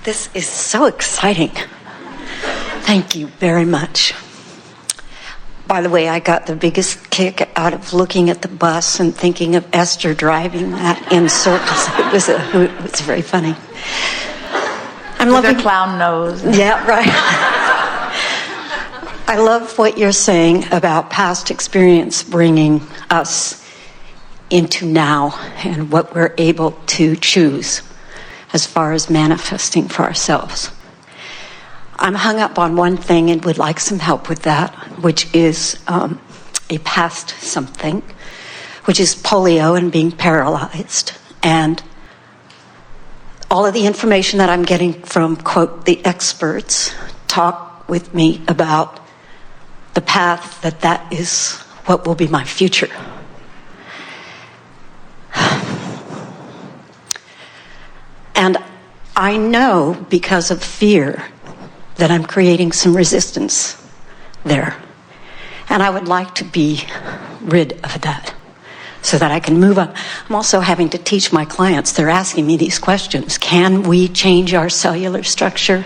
This is so exciting. Thank you very much. By the way, I got the biggest kick out of looking at the bus and thinking of Esther driving that in circles. It was very funny. I'm loving their clown nose. Yeah, right. I love what you're saying about past experience bringing us into now and what we're able to choose as far as manifesting for ourselves. I'm hung up on one thing and would like some help with that, which is a past something, which is polio and being paralyzed. And all of the information that I'm getting from, quote, the experts talk with me about the path that is what will be my future. And I know because of fear that I'm creating some resistance there. And I would like to be rid of that so that I can move on. I'm also having to teach my clients. They're asking me these questions. Can we change our cellular structure?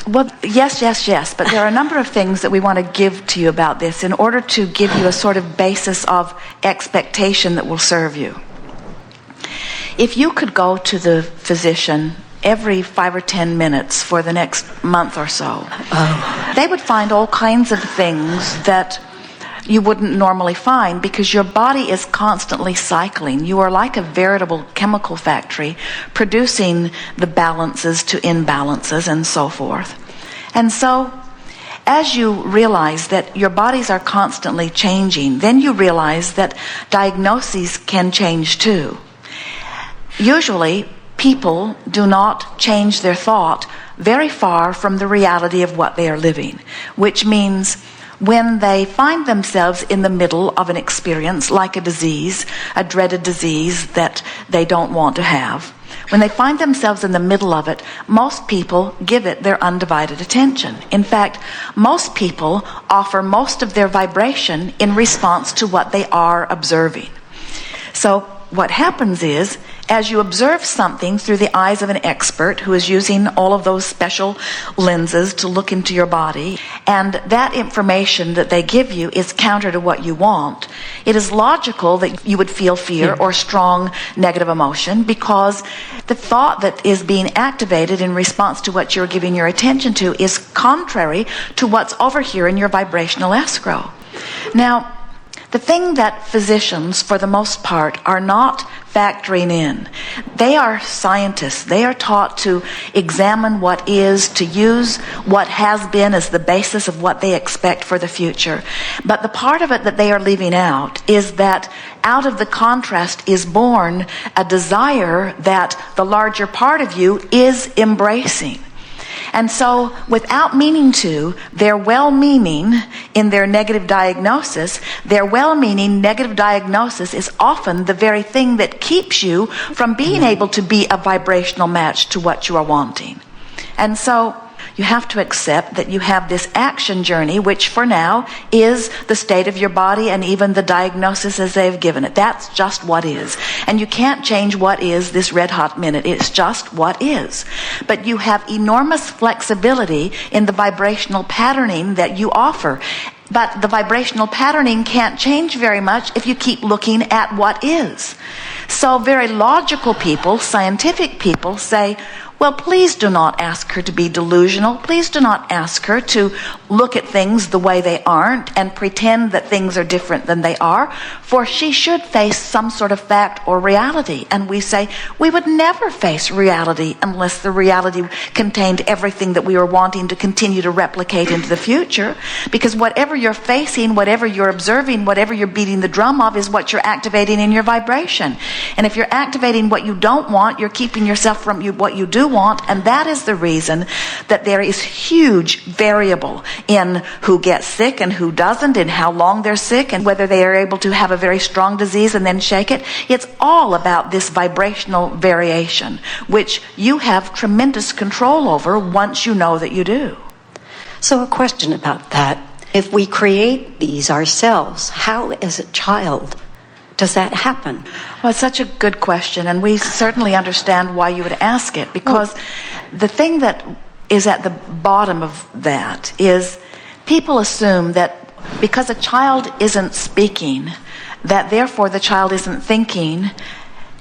Well, yes. But there are a number of things that we want to give to you about this in order to give you a sort of basis of expectation that will serve you. If you could go to the physician every 5 or 10 minutes for the next month or so, they would find all kinds of things that you wouldn't normally find because your body is constantly cycling. You are like a veritable chemical factory producing the balances to imbalances and so forth. And so as you realize that your bodies are constantly changing, then you realize that diagnoses can change too. Usually, people do not change their thought very far from the reality of what they are living, which means when they find themselves in the middle of an experience like a disease, a dreaded disease that they don't want to have, when they find themselves in the middle of it, most people give it their undivided attention. In fact, most people offer most of their vibration in response to what they are observing. So what happens is, as you observe something through the eyes of an expert who is using all of those special lenses to look into your body, and that information that they give you is counter to what you want, it is logical that you would feel fear or strong negative emotion because the thought that is being activated in response to what you're giving your attention to is contrary to what's over here in your vibrational escrow. Now, the thing that physicians, for the most part, are not factoring in, they are scientists. They are taught to examine what is, to use what has been as the basis of what they expect for the future. But the part of it that they are leaving out is that out of the contrast is born a desire that the larger part of you is embracing. And so, without meaning to, their well-meaning in their negative diagnosis, their well-meaning negative diagnosis is often the very thing that keeps you from being able to be a vibrational match to what you are wanting. And so, you have to accept that you have this action journey, which for now is the state of your body and even the diagnosis as they've given it. That's just what is. And you can't change what is this red hot minute. It's just what is. But you have enormous flexibility in the vibrational patterning that you offer. But the vibrational patterning can't change very much if you keep looking at what is. So very logical people, scientific people say, well, please do not ask her to be delusional. Please do not ask her to look at things the way they aren't and pretend that things are different than they are, for she should face some sort of fact or reality. And we say, we would never face reality unless the reality contained everything that we were wanting to continue to replicate into the future, because whatever you're facing, whatever you're observing, whatever you're beating the drum of is what you're activating in your vibration. And if you're activating what you don't want, you're keeping yourself from what you do want, and that is the reason that there is huge variable in who gets sick and who doesn't, and how long they're sick, and whether they are able to have a very strong disease and then shake it. It's all about this vibrational variation, which you have tremendous control over once you know that you do. So a question about that. If we create these ourselves, how as a child does that happen? Well, it's such a good question, and we certainly understand why you would ask it, because the thing that is at the bottom of that is people assume that because a child isn't speaking, that therefore the child isn't thinking,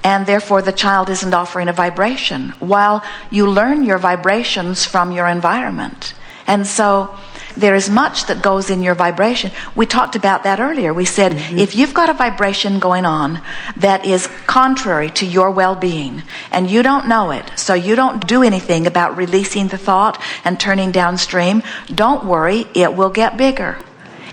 and therefore the child isn't offering a vibration, while you learn your vibrations from your environment. And so there is much that goes in your vibration. We talked about that earlier. We said, if you've got a vibration going on that is contrary to your well-being, and you don't know it, so you don't do anything about releasing the thought and turning downstream, don't worry, it will get bigger.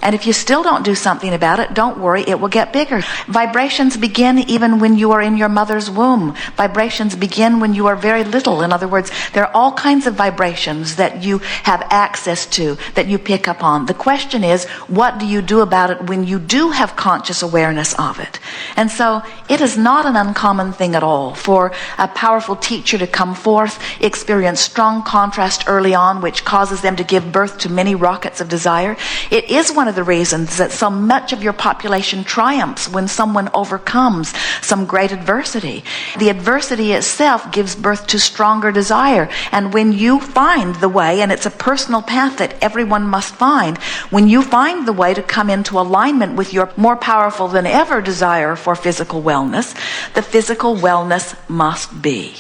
And if you still don't do something about it, don't worry, it will get bigger. Vibrations begin even when you are in your mother's womb. Vibrations begin when you are very little. In other words, there are all kinds of vibrations that you have access to, that you pick up on. The question is, what do you do about it when you do have conscious awareness of it? And so it is not an uncommon thing at all for a powerful teacher to come forth, experience strong contrast early on, which causes them to give birth to many rockets of desire. It is one of the reasons that so much of your population triumphs when someone overcomes some great adversity. The adversity itself gives birth to stronger desire. And when you find the way, and it's a personal path that everyone must find, when you find the way to come into alignment with your more powerful than ever desire for physical wellness, the physical wellness must be.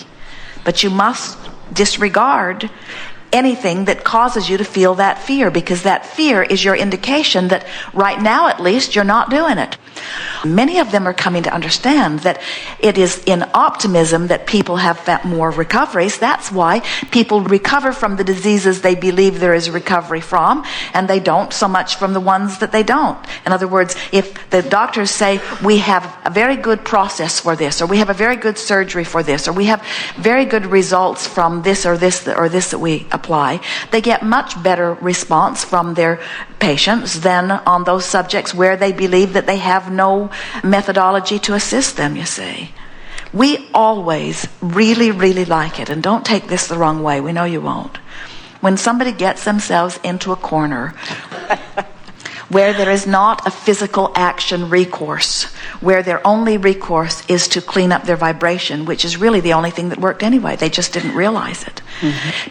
But you must disregard anything that causes you to feel that fear, because that fear is your indication that right now at least you're not doing it. Many of them are coming to understand that it is in optimism that people have more recoveries. That's why people recover from the diseases they believe there is recovery from, and they don't so much from the ones that they don't. In other words, if the doctors say we have a very good process for this, or we have a very good surgery for this, or we have very good results from this or this or this that we apply, they get much better response from their patients than on those subjects where they believe that they have no methodology to assist them, you see. We always really, really like it, and don't take this the wrong way, we know you won't, when somebody gets themselves into a corner where there is not a physical action recourse, where their only recourse is to clean up their vibration, which is really the only thing that worked anyway. They just didn't realize it.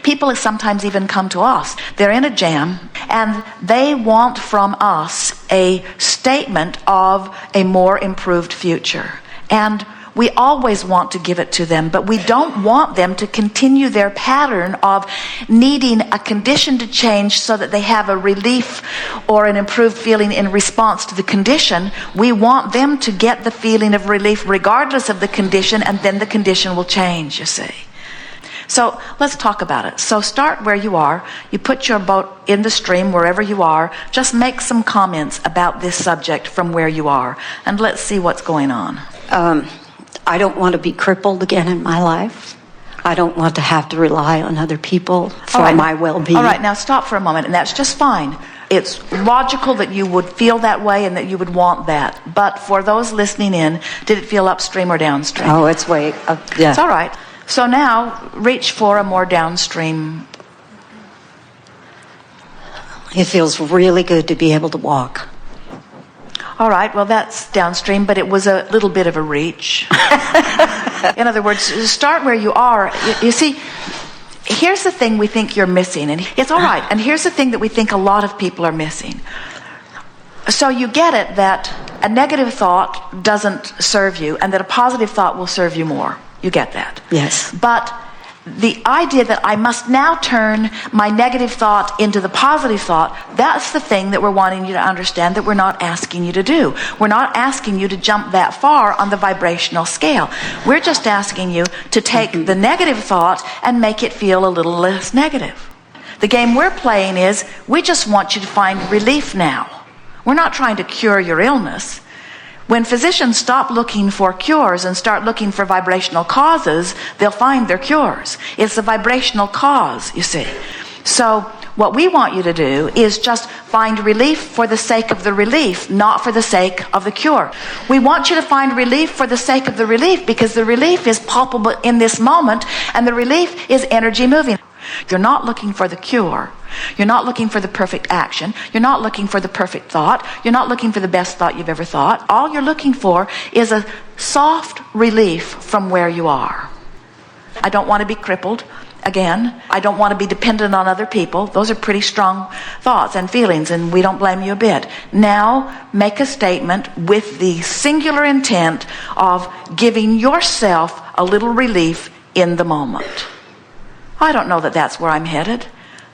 People sometimes even come to us. They're in a jam, and they want from us a statement of a more improved future. And we always want to give it to them, but we don't want them to continue their pattern of needing a condition to change so that they have a relief or an improved feeling in response to the condition. We want them to get the feeling of relief regardless of the condition, and then the condition will change, you see. So let's talk about it. So start where you are. You put your boat in the stream wherever you are. Just make some comments about this subject from where you are, and let's see what's going on. I don't want to be crippled again in my life. I don't want to have to rely on other people for my well-being. All right, now stop for a moment, and that's just fine. It's logical that you would feel that way and that you would want that. But for those listening in, did it feel upstream or downstream? Oh, it's way up. Yeah. It's all right. So now reach for a more downstream. It feels really good to be able to walk. All right, well, that's downstream, but it was a little bit of a reach. In other words, start where you are. You see, here's the thing we think you're missing, and it's all right. And here's the thing that we think a lot of people are missing. So you get it that a negative thought doesn't serve you, and that a positive thought will serve you more. You get that? Yes. But the idea that I must now turn my negative thought into the positive thought, that's the thing that we're wanting you to understand, that we're not asking you to do. We're not asking you to jump that far on the vibrational scale. We're just asking you to take the negative thought and make it feel a little less negative. The game we're playing is, we just want you to find relief now. We're not trying to cure your illness. When physicians stop looking for cures and start looking for vibrational causes, they'll find their cures. It's the vibrational cause, you see. So what we want you to do is just find relief for the sake of the relief, not for the sake of the cure. We want you to find relief for the sake of the relief, because the relief is palpable in this moment, and the relief is energy moving. You're not looking for the cure. You're not looking for the perfect action. You're not looking for the perfect thought. You're not looking for the best thought you've ever thought. All you're looking for is a soft relief from where you are. I don't want to be crippled. Again, I don't want to be dependent on other people. Those are pretty strong thoughts and feelings, and we don't blame you a bit. Now, make a statement with the singular intent of giving yourself a little relief in the moment. I don't know that that's where I'm headed.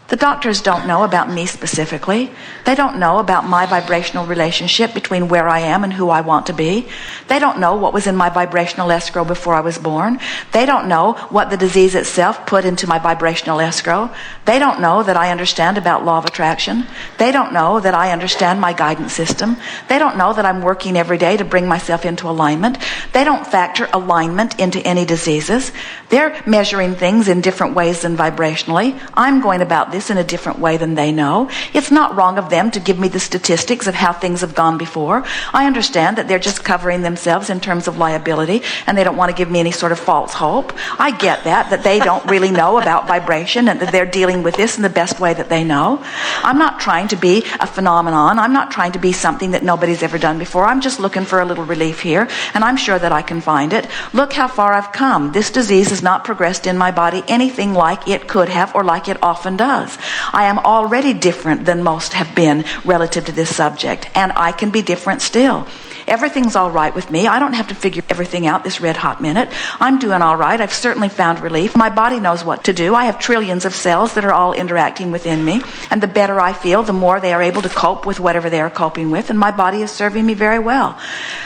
The doctors don't know about me specifically. They don't know about my vibrational relationship between where I am and who I want to be. They don't know what was in my vibrational escrow before I was born. They don't know what the disease itself put into my vibrational escrow. They don't know that I understand about law of attraction. They don't know that I understand my guidance system. They don't know that I'm working every day to bring myself into alignment. They don't factor alignment into any diseases. They're measuring things in different ways than vibrationally. I'm going about this in a different way than they know. It's not wrong of them to give me the statistics of how things have gone before. I understand that they're just covering themselves in terms of liability, and they don't want to give me any sort of false hope. I get that they don't really know about vibration, and that they're dealing with this in the best way that they know. I'm not trying to be a phenomenon. I'm not trying to be something that nobody's ever done before. I'm just looking for a little relief here, and I'm sure that I can find it. Look how far I've come. This disease has not progressed in my body anything like it could have or like it often does. I am already different than most have been relative to this subject, and I can be different still. Everything's all right with me. I don't have to figure everything out this red hot minute. I'm doing all right. I've certainly found relief. My body knows what to do. I have trillions of cells that are all interacting within me, and the better I feel, the more they are able to cope with whatever they are coping with, and my body is serving me very well.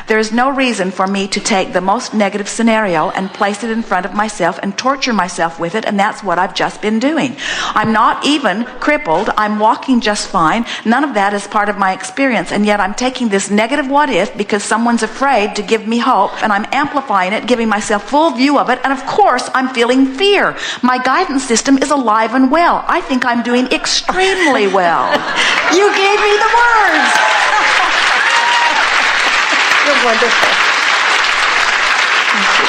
There is no reason for me to take the most negative scenario and place it in front of myself and torture myself with it, and that's what I've just been doing. I'm not even crippled. I'm walking just fine. None of that is part of my experience, and yet I'm taking this negative what if because someone's afraid to give me hope, and I'm amplifying it, giving myself full view of it, and of course I'm feeling fear. My guidance system is alive and well. I think I'm doing extremely well. You gave me the words. You're wonderful. Thank you.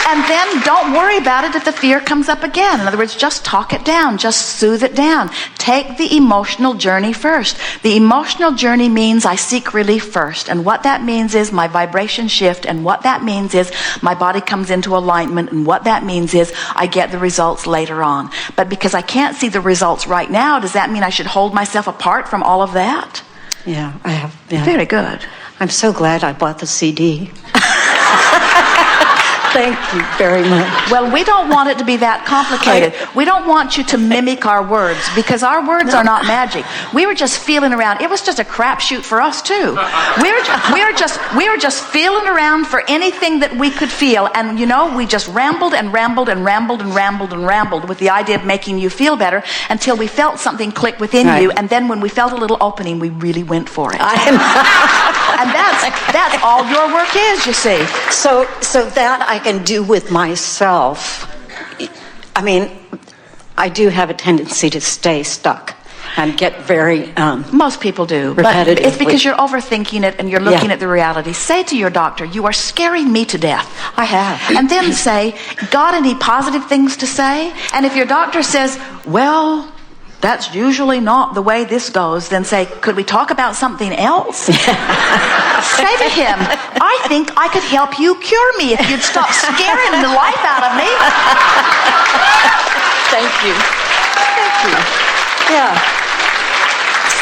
And then don't worry about it if the fear comes up again. In other words, just talk it down. Just soothe it down. Take the emotional journey first. The emotional journey means I seek relief first. And what that means is my vibration shift. And what that means is my body comes into alignment. And what that means is I get the results later on. But because I can't see the results right now, does that mean I should hold myself apart from all of that? Yeah, I have. Yeah. Very good. I'm so glad I bought the CD. Thank you very much. Well, we don't want it to be that complicated. We don't want you to mimic our words, because our words are not magic. We were just feeling around. It was just a crapshoot for us too. We were just feeling around for anything that we could feel, and you know, we just rambled and rambled and rambled and rambled and rambled with the idea of making you feel better until we felt something click within you, and then when we felt a little opening, we really went for it. And that's all your work is, you see. So that I can do with myself. I mean, I do have a tendency to stay stuck and get very most people do, but it's because you're overthinking it and you're looking at the reality. Say to your doctor, you are scaring me to death. I have. And then say, got any positive things to say? And if your doctor says, well, that's usually not the way this goes, then say, could we talk about something else? Say to him, I think I could help you cure me if you'd stop scaring the life out of me. Thank you. Thank you. Yeah.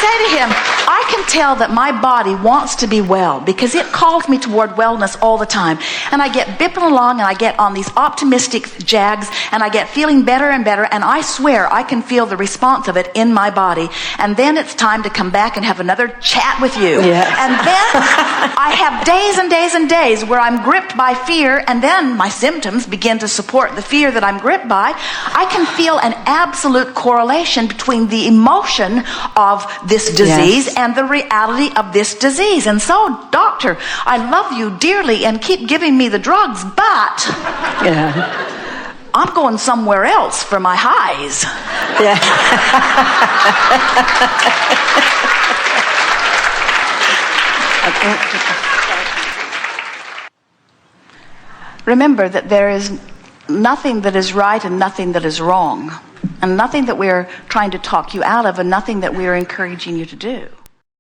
Say to him, I can tell that my body wants to be well because it calls me toward wellness all the time. And I get bipping along and I get on these optimistic jags and I get feeling better and better, and I swear I can feel the response of it in my body. And then it's time to come back and have another chat with you. Yes. And then I have days and days and days where I'm gripped by fear, and then my symptoms begin to support the fear that I'm gripped by. I can feel an absolute correlation between the emotion of this disease and the reality of this disease. And so, doctor, I love you dearly and keep giving me the drugs, but I'm going somewhere else for my highs. Yeah. Remember that there is nothing that is right and nothing that is wrong. And nothing that we're trying to talk you out of, and nothing that we're encouraging you to do.